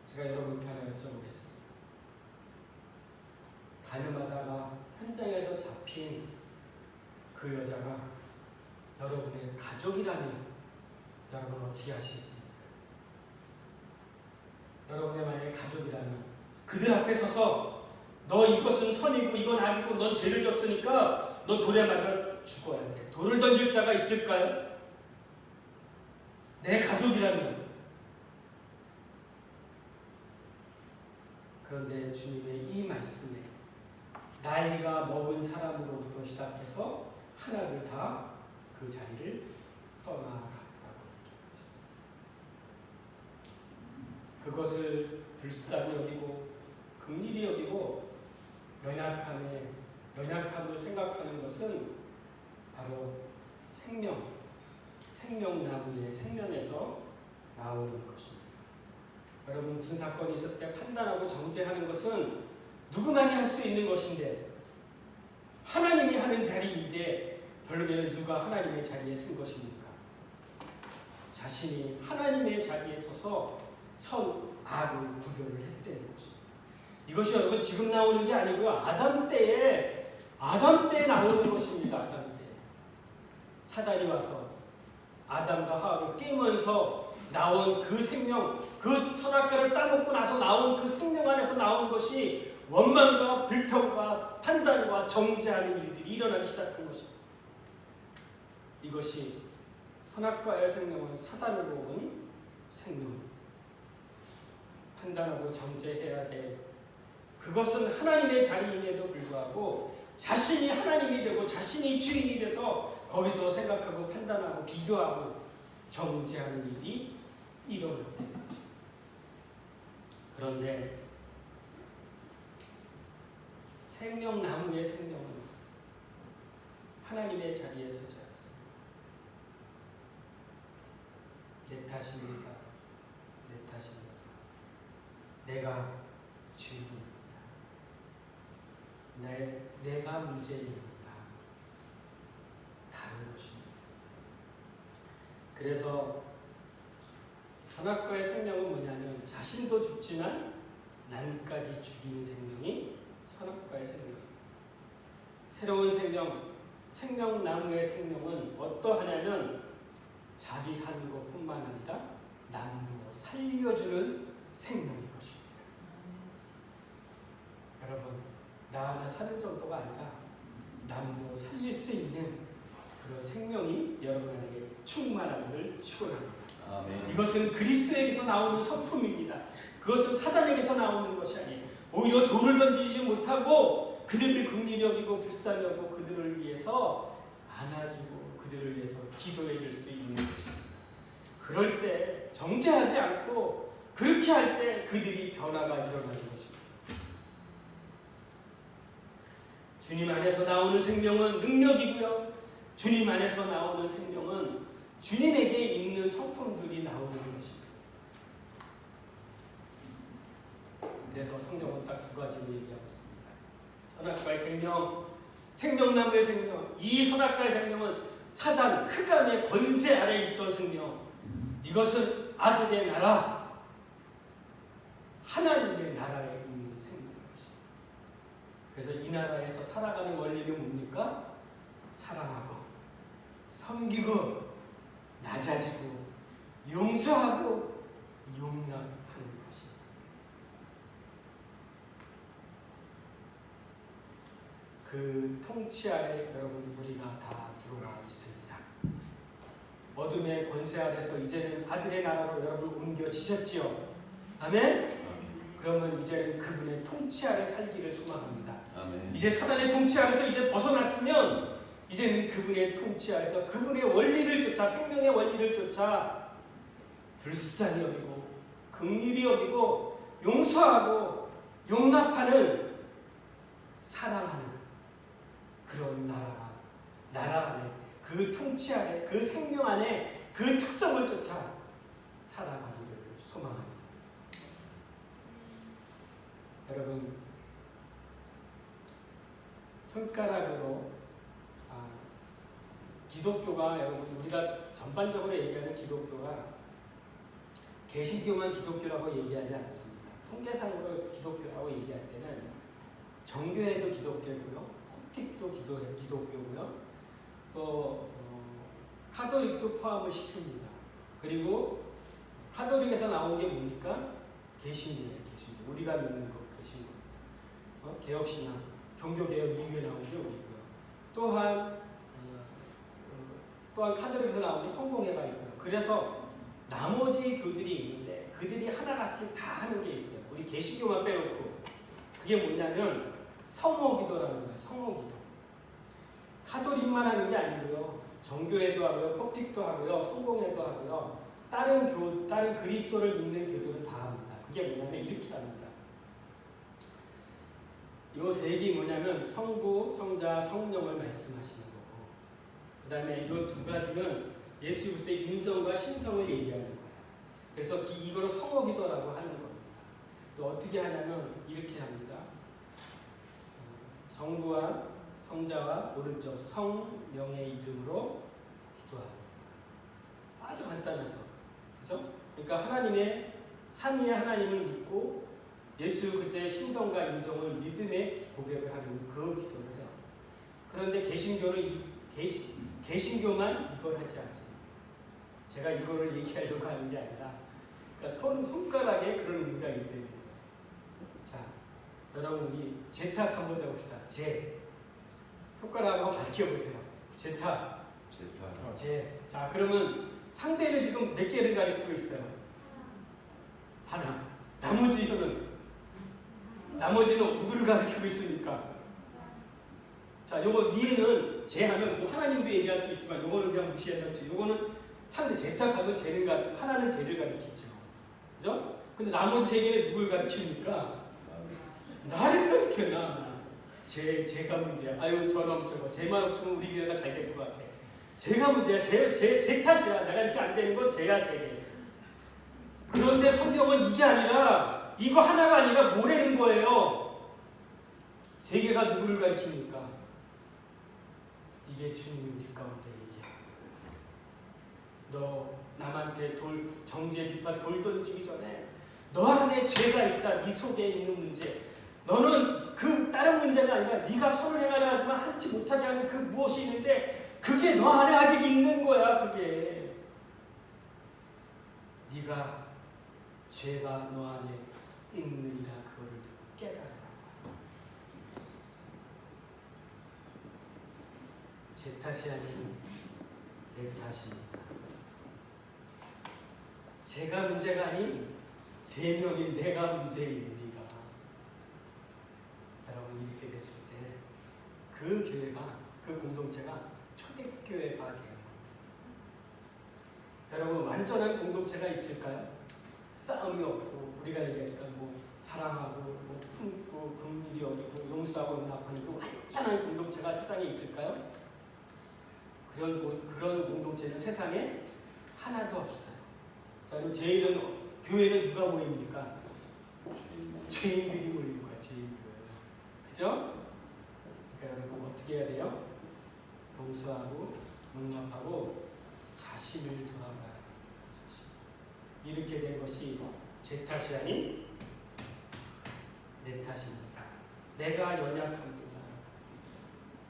제가 여러분께 하나 여쭤보겠습니다. 가늠하다가 현장에서 잡힌 그 여자가 여러분의 가족이라면 여러분 어떻게 하시겠습니까? 여러분의 만약에 가족이라면 그들 앞에 서서 너 이것은 선이고 이건 악이고 넌 죄를 졌으니까 너 돌에 맞아 죽어야 돼. 돌을 던질 자가 있을까요? 내 가족이라면. 그런데 주님의 이 말씀에 나이가 먹은 사람으로부터 시작해서 하나를 다 그 자리를 떠나갔다고 얘기하고 있습니다. 그것을 불쌍히 여기고 긍휼히 여기고 연약함을 생각하는 것은 바로 생명나무의 생명에서 나오는 것입니다. 여러분, 무슨 사건이 있을 때 판단하고 정죄하는 것은 누구만이 할 수 있는 것인데 하나님이 하는 자리인데 결국에는 누가 하나님의 자리에 쓴 것입니까? 자신이 하나님의 자리에 서서 선악을 구별을 했다는 것입니다. 이것이 여러분 지금 나오는 게 아니고요. 아담 때에 나오는 것입니다. 아담 때 사단이 와서 아담과 하와를 깨면서 나온 그 생명, 그 선악과를 따먹고 나서 나온 그 생명 안에서 나온 것이 원망과 불평과 판단과 정죄하는 일들이 일어나기 시작한 것입니다. 이것이 선악과의 생명은 사단으로 온 생명. 판단하고 정죄해야 돼. 그것은 하나님의 자리임에도 불구하고 자신이 하나님이 되고 자신이 주인이 돼서 거기서 생각하고 판단하고 비교하고 정죄하는 일이 일어났다는 거죠. 그런데 생명나무의 생명은 하나님의 자리에 서지 않습니다. 내 탓입니다. 내가 주인입니다. 내가 문제입니다. 다른 것입니다. 그래서 선악과의 생명은 뭐냐면 자신도 죽지만 남까지 죽이는 생명이 선악과의 생명입니다. 새로운 생명나무의 생명은 어떠하냐면 자기 사는 것뿐만 아니라 남도 살려주는 생명인 것입니다. 여러분, 나 하나 사는 정도가 아니라 남도 살릴 수 있는 그런 생명이 여러분에게 충만하기를 축원합니다. 아멘. 이것은 그리스도에게서 나오는 성품입니다. 그것은 사단에게서 나오는 것이 아니에요. 오히려 돌을 던지지 못하고 그들을 긍휼히 여기고 불쌍히 여기고 그들을 위해서 안아주고 그들을 위해서 기도해 줄 수 있는 것입니다. 그럴 때 정죄하지 않고 그렇게 할 때 그들이 변화가 일어나는 것입니다. 주님 안에서 나오는 생명은 능력이고요. 주님 안에서 나오는 생명은 주님에게 있는 성품들이 나오는 것입니다. 그래서 성경은 딱 두 가지를 얘기하고 있습니다. 선악과의 생명, 생명나무의 생명. 이 선악과의 생명은 사단, 흑암의 권세 아래 있던 생명. 이것은 아들의 나라, 하나님의 나라에 있는 생명입니다. 그래서 이 나라에서 살아가는 원리는 뭡니까? 사랑하고, 섬기고, 낮아지고, 용서하고, 용납하는 것입니다. 그 통치 아래 여러분 우리가 다 들어와 있습니다. 어둠의 권세 아래서 이제는 아들의 나라로 여러분 옮겨지셨지요. 아멘? 그러면 이제는 그분의 통치 아래 살기를 소망합니다. 아멘. 이제 사단의 통치 아래서 이제 벗어났으면 이제는 그분의 통치 아래서 그분의 원리를 쫓아, 생명의 원리를 쫓아 불쌍히 여기고 긍휼히 여기고 용서하고 용납하는, 사랑하는 그런 나라 안에, 그 통치 안에, 그 생명 안에 그 특성을 쫓아 살아가기를 소망합니다. 여러분, 손가락으로 기독교가, 여러분 우리가 전반적으로 얘기하는 기독교가 개신교만 기독교라고 얘기하지 않습니다. 통계상으로 기독교라고 얘기할 때는 정교회도 기독교고요, 콥틱도 기독교고요, 또 카톨릭도 포함을 시킵니다. 그리고 카톨릭에서 나온 게 뭡니까? 개신교예요. 개신교. 우리가 믿는 것, 개신교. 개혁신학, 종교개혁 이후에 나온 게 우리고요. 또한 카톨릭에서 나온 게 성공회가 있고요. 그래서 나머지 교들이 있는데 그들이 하나같이 다 하는 게 있어요. 우리 개신교만 빼놓고. 그게 뭐냐면 성호기도라는 거예요. 성호기도. 카톨릭만 하는 게 아니고요. 정교회도 하고요, 콥틱도 하고요, 성공회도 하고요. 다른 그리스도를 믿는 교들은 다 합니다. 그게 뭐냐면 이렇게 합니다. 요 세 개 뭐냐면 성부, 성자, 성령을 말씀하시는 거고, 그 다음에 요 두 가지는 예수 그리스도의 인성과 신성을 얘기하는 거예요. 그래서 이거를 성호기도라고 하는 겁니다. 어떻게 하냐면 이렇게 합니다. 성부와 성자와 오른쪽 성령의 이름으로 기도합니다. 아주 간단하죠. 그죠? 그러니까 하나님의 삼위의 하나님을 믿고 예수 그리스도의 신성과 인성을 믿음의 고백을 하는 그 기도를 해요. 그런데 개신교만 이걸 하지 않습니다. 제가 이거를 얘기하려고 하는 게 아니라, 그러니까 손가락에 그런 의미가 있대요. 자, 여러분 우리 제탓 한번 해봅시다. 손가락하고 가르쳐보세요. 제탓. 자, 그러면 상대를 지금 몇 개를 가리키고 있어요? 하나. 나머지는 누구를 가리키고 있습니까? 자, 요거 위에는 제하면 뭐 하나님도 얘기할 수 있지만 요거는 그냥 무시해야지. 요거는 상대 제탓하면 하나는 제를 가리키죠. 그죠? 근데 나머지 세 개는 누굴 가리킵니까? 나를 가리켜, 나. 제가 문제야. 아유, 저놈 저거. 제만 없으면 우리 교회가 잘 될 것 같아. 제가 문제야. 제 탓이야. 내가 이렇게 안 되는 건 제야, 제. 그런데 성경은 이게 아니라, 이거 하나가 아니라 뭐라는 거예요? 세 개가 누구를 가리킵니까? 이게 주님이 우리 가운데 얘기하고, 너 남한테 정죄 비판 돌 던지기 전에 너 안에 죄가 있다. 네 속에 있는 문제. 너는 그 다른 문제가 아니라 네가 선을 행하려 하지만 하지 못하게 하는 그 무엇이 있는데 그게 너 안에 아직 있는 거야. 그게 네가 죄가 너 안에 있느니라. 그거를 깨달아라. 제 탓이 아닌 내 탓입니다. 제가 문제가 아닌 세 명인 내가 문제입니다. 여러분, 이렇게 됐을 때 그 교회가, 그 공동체가 초대교회가 돼요. 여러분, 완전한 공동체가 있을까요? 싸움이 없고 우리가 얘기했던 사랑하고 품고 긍휼히 여기고 용서하고 용납하는 그 완전한 공동체가 세상에 있을까요? 그런 공동체는 세상에 하나도 없어요. 그러니까 교회는 누가 모입니까? 죄인들이 모이는 거야, 죄인들. 그죠? 그러니까 여러분 어떻게 해야 돼요? 용서하고 용납하고 자신을 돌아봐야 돼요. 이렇게 된 것이 제 탓이 아닌 내 탓입니다. 내가 연약합니다.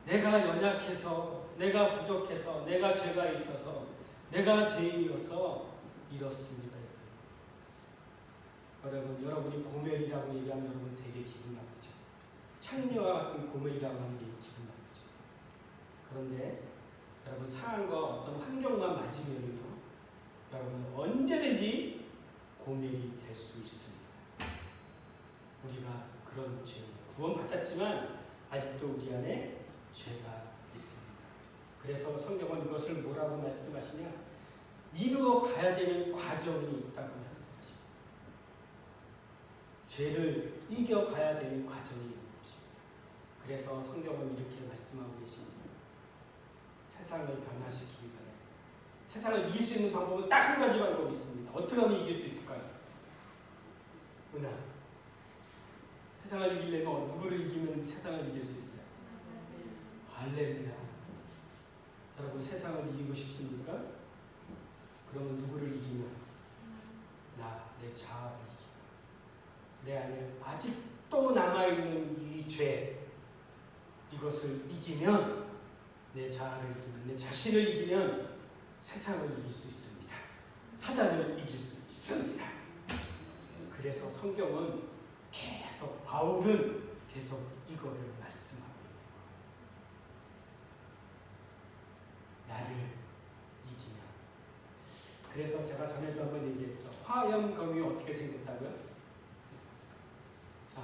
내가 연약해서, 내가 부족해서, 내가 죄가 있어서, 내가 죄인이어서 이렇습니다. 여러분이 고멜이라고 얘기하면 여러분 되게 기분 나쁘죠. 창녀와 같은 고멜이라고 하면 기분 나쁘죠. 그런데 여러분 상황과 어떤 환경만 맞으면요, 여러분 언제든지 고멜이 될 수 있습니다. 우리가 그런 죄 구원받았지만 아직도 우리 안에 죄가 있습니다. 그래서 성경은 이것을 뭐라고 말씀하시냐? 이루어 가야 되는 과정이 있다고 말씀하십니다. 죄를 이겨가야 되는 과정이 있는 것입니다. 그래서 성경은 이렇게 말씀하고 계십니다. 세상을 변화시키기 전에 세상을 이길 수 있는 방법은 딱 한 가지 방법이 있습니다. 어떻게 하면 이길 수 있을까요? 은하. 세상을 이기려면 누구를 이기면 세상을 이길 수 있어요? 할렐루야. 여러분 세상을 이기고 싶습니까? 그러면 누구를 이기면? 내 자아를 이기면. 내 안에 아직도 남아있는 이 죄, 이것을 이기면, 내 자아를 이기면, 내 자신을 이기면 세상을 이길 수 있습니다. 사단을 이길 수 있습니다. 그래서 성경은 계속, 바울은 계속 이거를 말씀하고 있는 거예요. 나를 이기면. 그래서 제가 전에도 한번 얘기했죠. 화염검이 어떻게 생겼다고요? 자,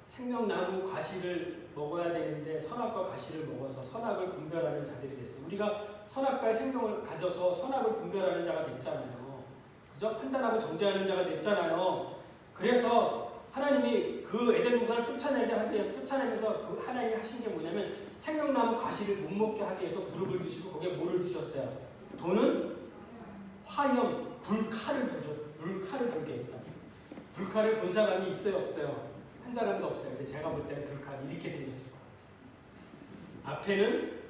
생명나무 과실을 먹어야 되는데 선악과 과실을 먹어서 선악을 분별하는 자들이 됐어요. 우리가 선악과의 생명을 가져서 선악을 분별하는 자가 됐잖아요. 그죠? 판단하고 정죄하는 자가 됐잖아요. 그래서 하나님이 그 에덴 동산을 쫓아내게 하기 위해서 쫓아내면서 그 하나님이 하신 게 뭐냐면 생명나무 과실을 못 먹게 하기 위해서 불을 두시고 거기에 뭐를 두셨어요? 도는 화염, 불칼을 돌게 했다. 불칼을 본 사람이 있어요, 없어요? 한 사람도 없어요. 근데 제가 볼 때는 불칼이 이렇게 생겼을 거예요. 앞에는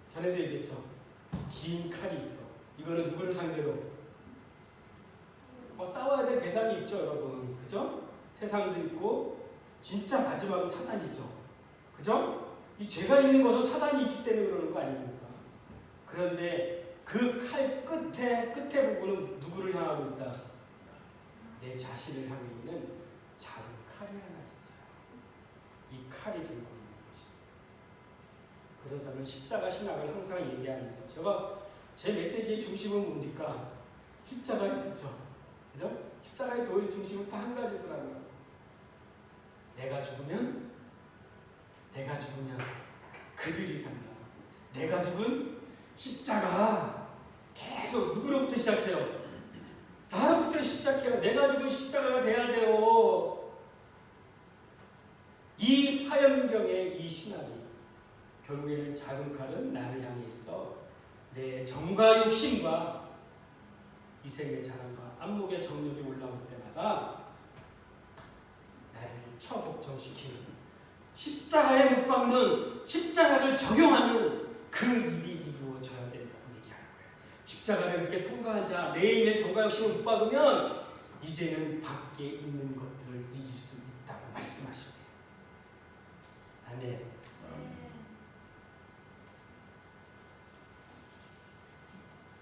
전에도 얘기했죠. 긴 칼이 있어. 이거는 누구를 상대로? 싸워야 될 대상이 있죠, 여러분. 그죠? 세상도 있고 진짜 마지막은 사단이죠. 그죠? 이 죄가 있는 것은 사단이 있기 때문에 그러는 거 아닙니까? 그런데 그 칼 끝에 부분은 누구를 향하고 있다? 내 자신을 향해 있는 작은 칼이 하나 있어요. 이 칼이 들고 있는 것이죠. 그래서 저는 십자가 신학을 항상 얘기하면서 제 메시지의 중심은 뭡니까? 십자가의 도죠. 그죠? 십자가의 도의 중심은 딱 한 가지더라고요. 내가 죽으면 그들이 산다. 내가 죽은 십자가 계속 누구로부터 시작해요? 나로부터 시작해요. 내가 죽은 십자가가 돼야 돼요. 이 화염경의 이 신학이 결국에는 작은 칼은 나를 향해 있어 내 정과 욕심과 이생의 자랑과 안목의 정욕이 올라올 때마다 나를 처복종시키는 십자가에 못 박는 십자가를 적용하는 그 일이 이루어져야 된다고 얘기하는 거예요. 십자가를 이렇게 통과한 자, 내 인의 정과 욕심을 못 박으면 이제는 밖에 있는 것들을 이길 수 있다고 말씀하십니다. 아멘.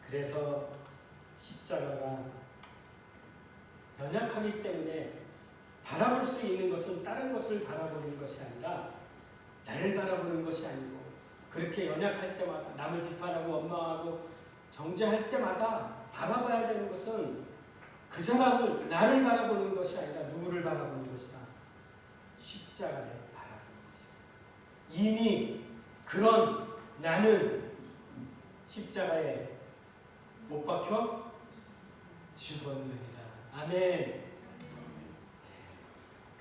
그래서 십자가가 연약하기 때문에 바라볼 수 있는 것은 다른 것을 바라보는 것이 아니라 나를 바라보는 것이 아니고 그렇게 연약할 때마다 남을 비판하고 원망하고 정죄할 때마다 바라봐야 되는 것은 그 사람을 나를 바라보는 것이 아니라 누구를 바라보는 것이다. 십자가를 바라보는 것이다. 이미 그런 나는 십자가에 못 박혀 죽었느니라. 아멘.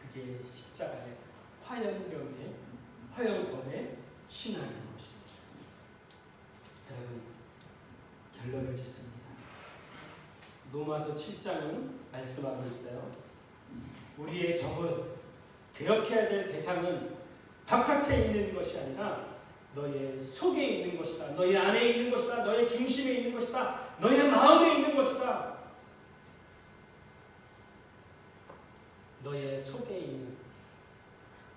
그게 십자가의 화염검의 신앙인 것입니다. 여러분 로마서 7장은 말씀하고 있어요. 우리의 적은, 개혁해야 될 대상은 바깥에 있는 것이 아니라 너의 속에 있는 것이다. 너의 안에 있는 것이다. 너의 중심에 있는 것이다. 너의 마음에 있는 것이다. 너의 속에 있는,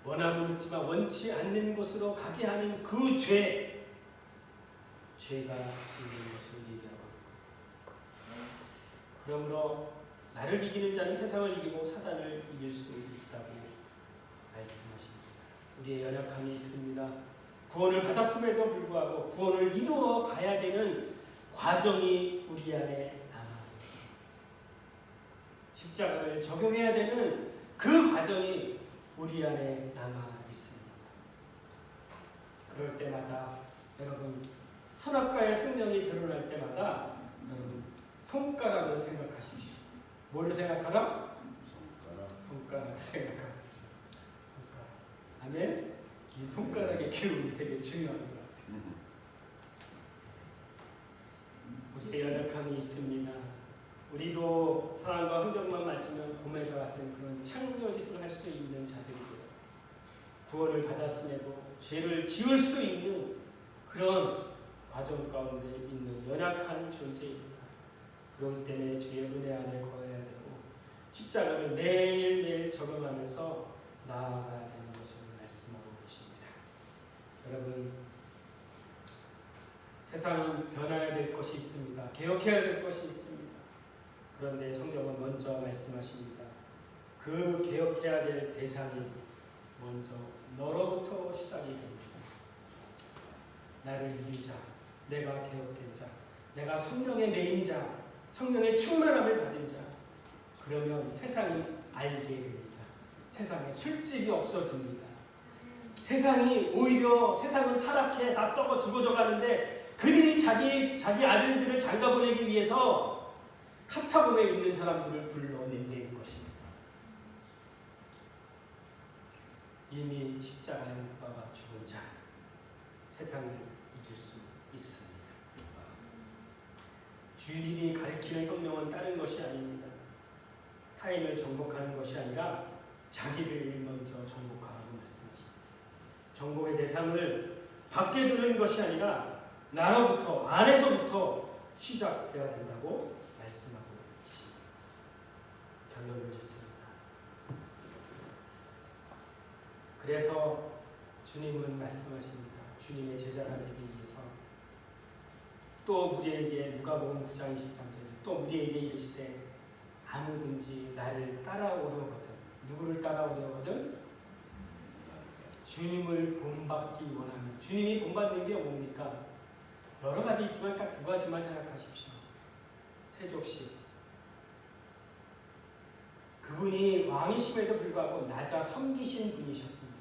원함은 있지만 원치 않는 곳으로 가게 하는 그 죄가 있는 것을 얘기하고 있고, 그러므로 나를 이기는 자는 세상을 이기고 사단을 이길 수 있다고 말씀하십니다. 우리의 연약함이 있습니다. 구원을 받았음에도 불구하고 구원을 이루어 가야 되는 과정이 우리 안에 남아 있습니다. 십자가를 적용해야 되는 그 과정이 우리 안에 남아 있습니다. 그럴 때마다 여러분, 선악과의 생명이 드러날 때마다 여러분, 손가락을 생각하십시오. 뭐를 생각하라? 손가락을 생각하십시오. 손가락. 아멘? 이 손가락의 기운이 되게 중요한 것 같아요. 우리의 연약함이 있습니다. 우리도 상황과 환경만 맞으면 고멜과 같은 그런 창녀짓을 할 수 있는 자들이고요. 구원을 받았음에도 죄를 지을 수 있는 그런 과정 가운데 있는 연약한 존재입니다. 그렇기 때문에 주의 은혜 안에 거해야 되고 십자가를 매일매일 적용하면서 나아가야 되는 것을 말씀하고 계십니다. 여러분, 세상은 변화해야 될 것이 있습니다. 개혁해야 될 것이 있습니다. 그런데 성경은 먼저 말씀하십니다. 그 개혁해야 될 대상이 먼저 너로부터 시작이 됩니다. 나를 이긴 자, 내가 개혁된 자, 내가 성령의 메인 자, 성령의 충만함을 받은 자, 그러면 세상이 알게 됩니다. 세상에 술집이 없어집니다. 세상이 오히려, 세상은 타락해 다 썩어 죽어져 가는데 그들이 자기 아들들을 장가보내기 위해서 카타콤에 있는 사람들을 불러낸다는 것입니다. 이미 십자가에 못 박아 죽은 자, 세상을 이길 수 있습니다. 주님이 가르치는 혁명은 다른 것이 아닙니다. 타인을 정복하는 것이 아니라 자기를 먼저 정복하라고 말씀하십니다. 정복의 대상을 밖에 두는 것이 아니라 나로부터, 안에서부터 시작되어야 된다고 말씀하고 계십니다. 결론을 짓습니다. 그래서 주님은 말씀하십니다. 주님의 제자가 되기 위해서 또 우리에게 누가복음 9장 23절에 또 우리에게 이르시되 아무든지 나를 따라오려거든, 누구를 따라오려거든? 주님을 본받기 원하면, 주님이 본받는 게 뭡니까? 여러 가지 있지만 딱 두 가지만 생각하십시오. 세족시, 그분이 왕이심에도 불구하고 낮아 섬기신 분이셨습니다.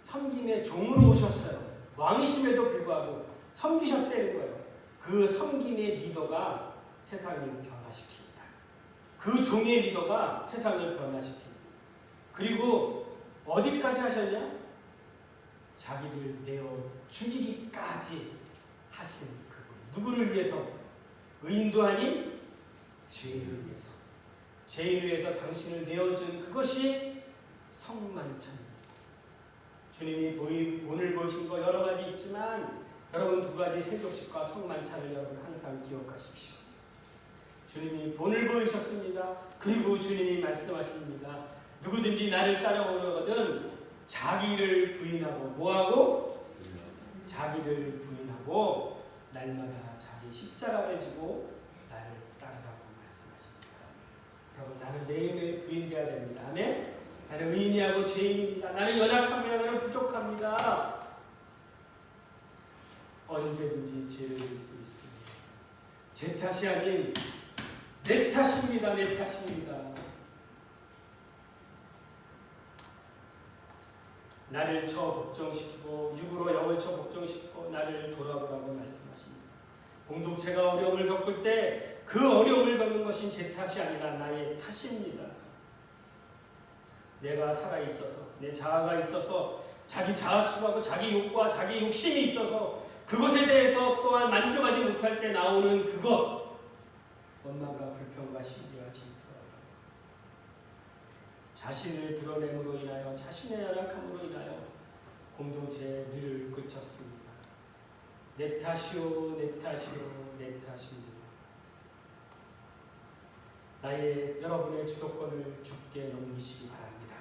섬김의 종으로 오셨어요. 왕이심에도 불구하고 섬기셨다는 거예요. 그 섬김의 리더가 세상을 변화시킵니다. 그 종의 리더가 세상을 변화시킵니다. 그리고 어디까지 하셨냐? 자기를 내어 죽이기까지 하신 그분. 누구를 위해서? 의인도 아닌 죄인을 위해서. 죄인을 위해서 당신을 내어준 그것이 성만찬입니다. 주님이 오늘 보신 거 여러 가지 있지만 여러분 두 가지 세족식과 성만찬을 여러분 항상 기억하십시오. 주님이 본을 보이셨습니다. 그리고 주님이 말씀하십니다. 누구든지 나를 따라오려거든 자기를 부인하고 뭐하고? 자기를 부인하고 날마다 자기 십자가를 지고 나를 따르라고 말씀하십니다. 여러분, 나는 매일매일 부인되어야 됩니다. 아멘? 나는 의인이하고 죄인입니다. 나는 연약합니다. 나는 부족합니다. 언제든지 죄를 질 수 있습니다. 제 탓이 아닌 내 탓입니다. 내 탓입니다. 나를 쳐 복종시키고 육으로 영을 쳐 복종시키고 나를 돌아보라고 말씀하십니다. 공동체가 어려움을 겪을 때 그 어려움을 겪는 것이 제 탓이 아니라 나의 탓입니다. 내가 살아있어서, 내 자아가 있어서, 자기 자아 추구하고 자기 욕과 자기 욕심이 있어서 그것에 대해서 또한 만족하지 못할 때 나오는 그것, 원망과 불평과 시기와 질투와 자신을 드러냄으로 인하여 자신의 연약함으로 인하여 공동체에 늘 그쳤습니다. 내 탓이오 내 탓이오 내 탓입니다. 여러분의 주도권을 주께 넘기시기 바랍니다.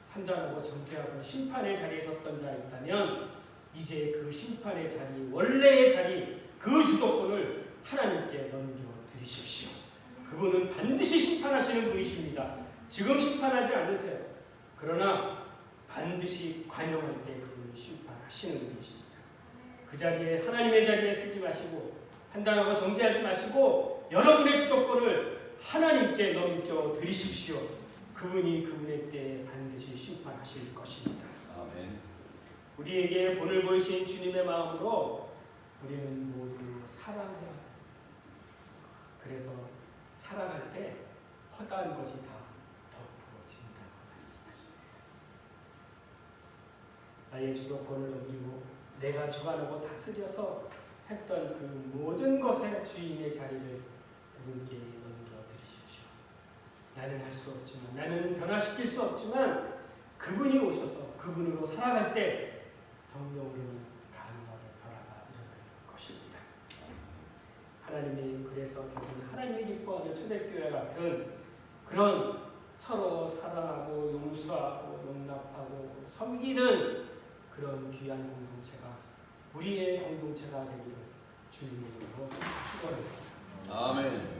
판단하고 정죄하고 심판의 자리에 섰던 자 있다면 이제 그 심판의 자리, 원래의 자리, 그 주도권을 하나님께 넘겨드리십시오. 그분은 반드시 심판하시는 분이십니다. 지금 심판하지 않으세요. 그러나 반드시 관용할 때 그분이 심판하시는 분이십니다. 그 자리에, 하나님의 자리에 쓰지 마시고 판단하고 정죄하지 마시고 여러분의 주도권을 하나님께 넘겨드리십시오. 그분이 그분의 때에 반드시 심판하실 것입니다. 아멘. 우리에게 본을 보이신 주님의 마음으로 우리는 모두 사랑해야 돼요. 그래서 사랑할 때 허다한 것이 다 덮어진다고 말씀하십니다. 나의 주도권을 넘기고 내가 주관하고 다스려서 했던 그 모든 것의 주인의 자리를 그분께 넘겨드리십시오. 나는 할 수 없지만, 나는 변화시킬 수 없지만 그분이 오셔서 그분으로 살아갈 때 성령으로는 가능하게 변화가 일어날 것입니다. 하나님이 그래서 결국은 하나님이 기뻐하는 초대교회 같은 그런 서로 사랑하고 용서하고 용납하고 섬기는 그런 귀한 공동체가 우리의 공동체가 되기를 주님의 이름으로 축원합니다. 아멘.